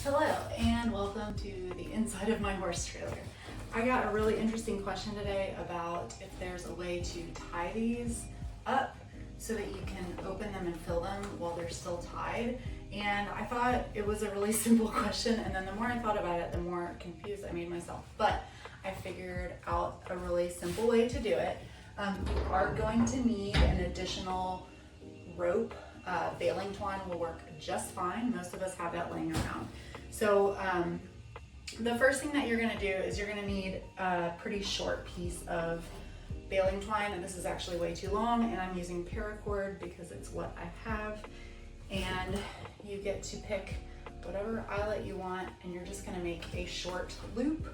Hello and welcome to the inside of my horse trailer. I got a really interesting question today about if there's a way to tie these up so that you can open them and fill them while they're still tied. And I thought it was a really simple question, and then the more I thought about it, the more confused I made myself. But I figured out a really simple way to do it. You are going to need an additional rope. Baling twine will work just fine. Most of us have that laying around. So the first thing that you're gonna do is you're gonna need a pretty short piece of baling twine, and this is actually way too long, and I'm using paracord because it's what I have. And you get to pick whatever eyelet you want, and you're just gonna make a short loop.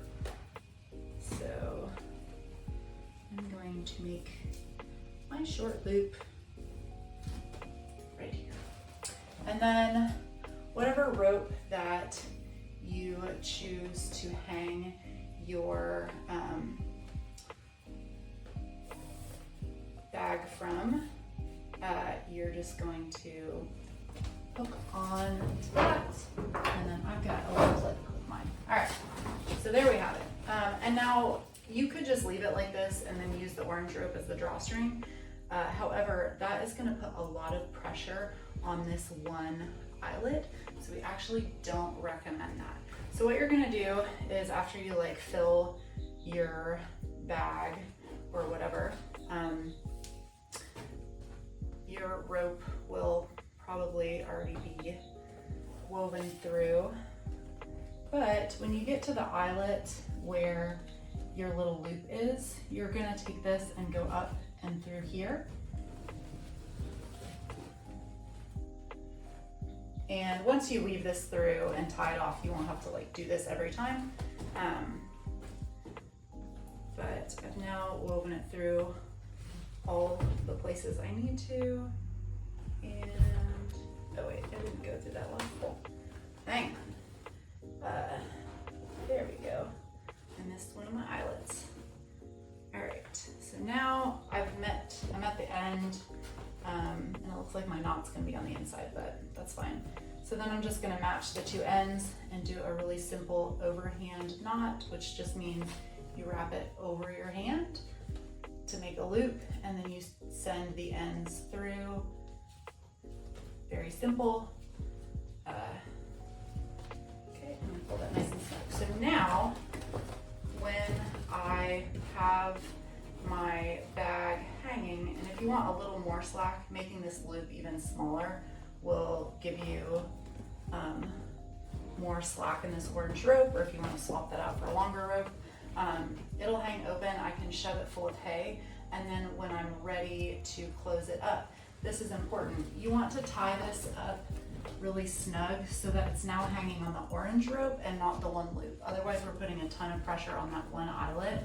So I'm going to make my short loop right here. And then whatever rope that you choose to hang your bag from, you're just going to hook on to that, and then I've got a little clip with mine. All right, so there we have it. And now you could just leave it like this and then use the orange rope as the drawstring. However, that is going to put a lot of pressure on this one eyelet, so we actually don't recommend that. So what you're going to do is, after you like fill your bag or whatever, your rope will probably already be woven through, but when you get to the eyelet where your little loop is, you're going to take this and go up and through here. And once you weave this through and tie it off, you won't have to like do this every time. But I've now woven it through all the places I need to. And, oh wait, I didn't go through that one. Hang on. There we go. I missed one of my eyelets. All right, so now I'm at the end, and it looks like my knot's gonna be on the inside, but that's fine. So then I'm just gonna match the two ends and do a really simple overhand knot, which just means you wrap it over your hand to make a loop, and then you send the ends through. Very simple. Okay, I'm gonna pull that nice and snug. So now, when I have my bag hanging, and if you want a little more slack, making this loop even smaller will give you more slack in this orange rope, or if you want to swap that out for a longer rope. It'll hang open. I can shove it full of hay, and then when I'm ready to close it up, this is important. You want to tie this up really snug so that it's now hanging on the orange rope and not the one loop. Otherwise, we're putting a ton of pressure on that one eyelet.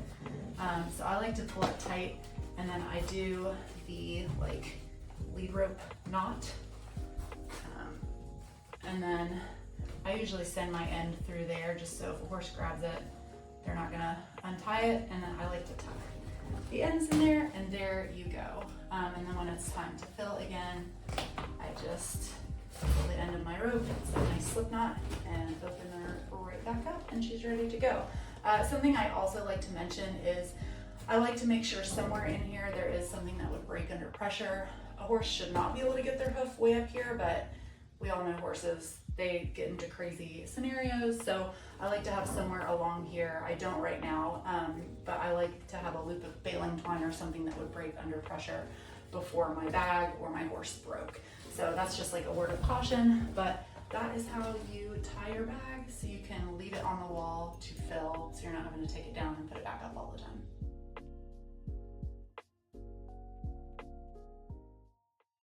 So I like to pull it tight, and then I do the like lead rope knot. And then I usually send my end through there just so if a horse grabs it, they're not gonna untie it. And then I like to tuck the ends in there, and there you go. And then when it's time to fill again, I just pull the end of my rope, it's a nice slip knot, and open her right back up, and she's ready to go. Something I also like to mention is I like to make sure somewhere in here there is something that would break under pressure. A horse should not be able to get their hoof way up here, but we all know horses, they get into crazy scenarios, so I like to have somewhere along here. I don't right now, but I like to have a loop of baling twine or something that would break under pressure before my bag or my horse broke. So that's just like a word of caution, but that is how you tie your bag, so you can leave it on the wall to fill, so you're not having to take it down and put it back up all the time.